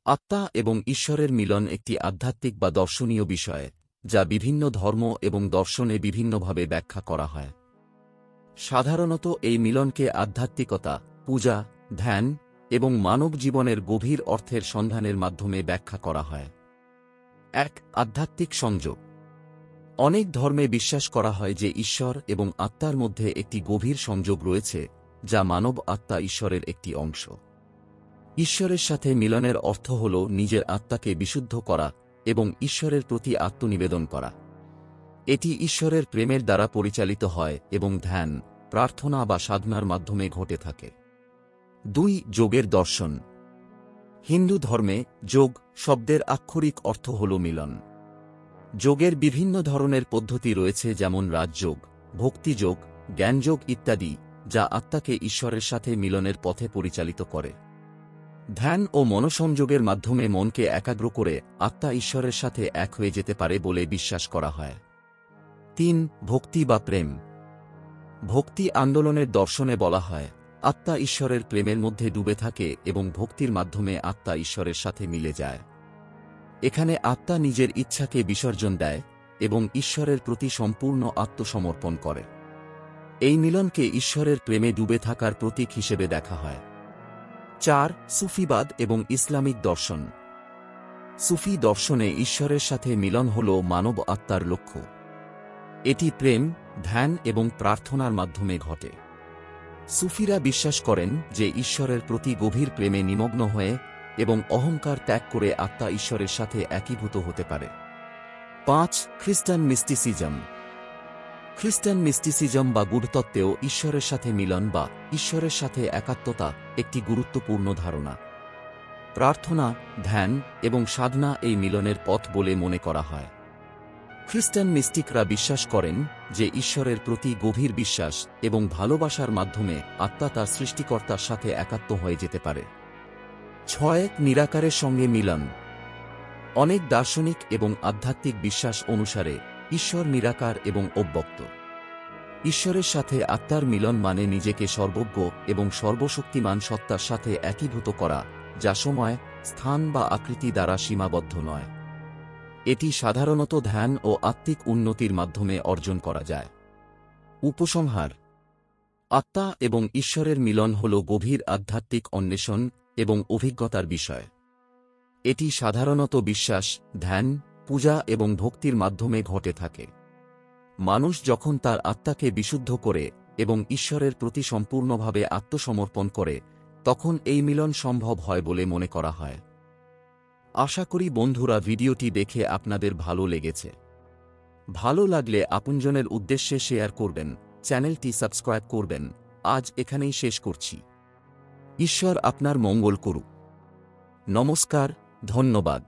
আত্মা এবং ঈশ্বরের মিলন একটি আধ্যাত্মিক বা দর্শনীয় বিষয়, যা বিভিন্ন ধর্ম এবং দর্শনে বিভিন্নভাবে ব্যাখ্যা করা হয়। সাধারণত এই মিলনকে আধ্যাত্মিকতা, পূজা, ধ্যান এবং মানব জীবনের গভীর অর্থের সন্ধানের মাধ্যমে ব্যাখ্যা করা হয়। ১. আধ্যাত্মিক সংযোগ। অনেক ধর্মে বিশ্বাস করা হয় যে ঈশ্বর এবং আত্মার মধ্যে একটি গভীর সংযোগ রয়েছে, যা মানব আত্মা ঈশ্বরের একটি অংশ। ঈশ্বরের সাথে মিলনের অর্থ হল নিজের আত্মাকে বিশুদ্ধ করা এবং ঈশ্বরের প্রতি আত্মনিবেদন করা। এটি ঈশ্বরের প্রেমের দ্বারা পরিচালিত হয় এবং ধ্যান, প্রার্থনা বা সাধনার মাধ্যমে ঘটে থাকে। ২. যোগের দর্শন। হিন্দু ধর্মে যোগ শব্দের আক্ষরিক অর্থ হল মিলন। যোগের বিভিন্ন ধরনের পদ্ধতি রয়েছে, যেমন রাজযোগ, ভক্তিযোগ, জ্ঞানযোগ ইত্যাদি, যা আত্মাকে ঈশ্বরের সাথে মিলনের পথে পরিচালিত করে। ধ্যান ও মনসংযোগের মাধ্যমে মনকে একাগ্র করে আত্মা ঈশ্বরের সাথে এক হয়ে যেতে পারে বলে বিশ্বাস করা হয়। ৩. ভক্তি বা প্রেম। ভক্তি আন্দোলনের দর্শনে বলা হয়, আত্মা ঈশ্বরের প্রেমের মধ্যে ডুবে থাকে এবং ভক্তির মাধ্যমে আত্মা ঈশ্বরের সাথে মিলে যায়। এখানে আত্মা নিজের ইচ্ছাকে বিসর্জন দেয় এবং ঈশ্বরের প্রতি সম্পূর্ণ আত্মসমর্পণ করে। এই মিলনকে ঈশ্বরের প্রেমে ডুবে থাকার প্রতীক হিসেবে দেখা হয়। ৪. সুফিবাদ এবং ইসলামিক দর্শন। সুফি দর্শনে ঈশ্বরের সাথে মিলন হল মানব আত্মার লক্ষ্য। এটি প্রেম, ধ্যান এবং প্রার্থনার মাধ্যমে ঘটে। সুফিরা বিশ্বাস করেন যে ঈশ্বরের প্রতি গভীর প্রেমে নিমগ্ন হয়ে এবং অহংকার ত্যাগ করে আত্মা ঈশ্বরের সাথে একীভূত হতে পারে। ৫. খ্রিস্টান মিস্টিসিজম। খ্রিস্টান মিস্টিসিজম বা গূঢ়তত্ত্বেও ঈশ্বরের সাথে মিলন বা ঈশ্বরের সাথে একাত্মতা একটি গুরুত্বপূর্ণ ধারণা। প্রার্থনা, ধ্যান এবং সাধনা এই মিলনের পথ বলে মনে করা হয়। খ্রিস্টান মিস্টিকরা বিশ্বাস করেন যে ঈশ্বরের প্রতি গভীর বিশ্বাস এবং ভালোবাসার মাধ্যমে আত্মা তার সৃষ্টিকর্তার সাথে একাত্ম হয়ে যেতে পারে। ৬. নিরাকারের সঙ্গে মিলন। অনেক দার্শনিক এবং আধ্যাত্মিক বিশ্বাস অনুসারে ঈশ্বর নিরাকার এবং অব্যক্ত। ঈশ্বরের সাথে আত্মার মিলন মানে নিজেকে সর্বজ্ঞ এবং সর্বশক্তিমান সত্তার সাথে একীভূত করা, যা সময়, স্থান বা আকৃতি দ্বারা সীমাবদ্ধ নয়। এটি সাধারণত ধ্যান ও আত্মিক উন্নতির মাধ্যমে অর্জন করা যায়। উপসংহার: আত্মা এবং ঈশ্বরের মিলন হল গভীর আধ্যাত্মিক অন্বেষণ এবং অভিজ্ঞতার বিষয়। এটি সাধারণত বিশ্বাস, ধ্যান, পূজা এবং ভক্তির মাধ্যমে ঘটে থাকে। মানুষ যখন তার আত্মাকে বিশুদ্ধ করে এবং ঈশ্বরের প্রতি সম্পূর্ণভাবে আত্মসমর্পণ করে, তখন এই মিলন সম্ভব হয় বলে মনে করা হয়। আশা করি বন্ধুরা ভিডিওটি দেখে আপনাদের ভালো লেগেছে। ভালো লাগলে আপনজনের উদ্দেশ্যে শেয়ার করবেন, চ্যানেলটি সাবস্ক্রাইব করবেন। আজ এখানেই শেষ করছি। ঈশ্বর আপনার মঙ্গল করুক। নমস্কার, ধন্যবাদ।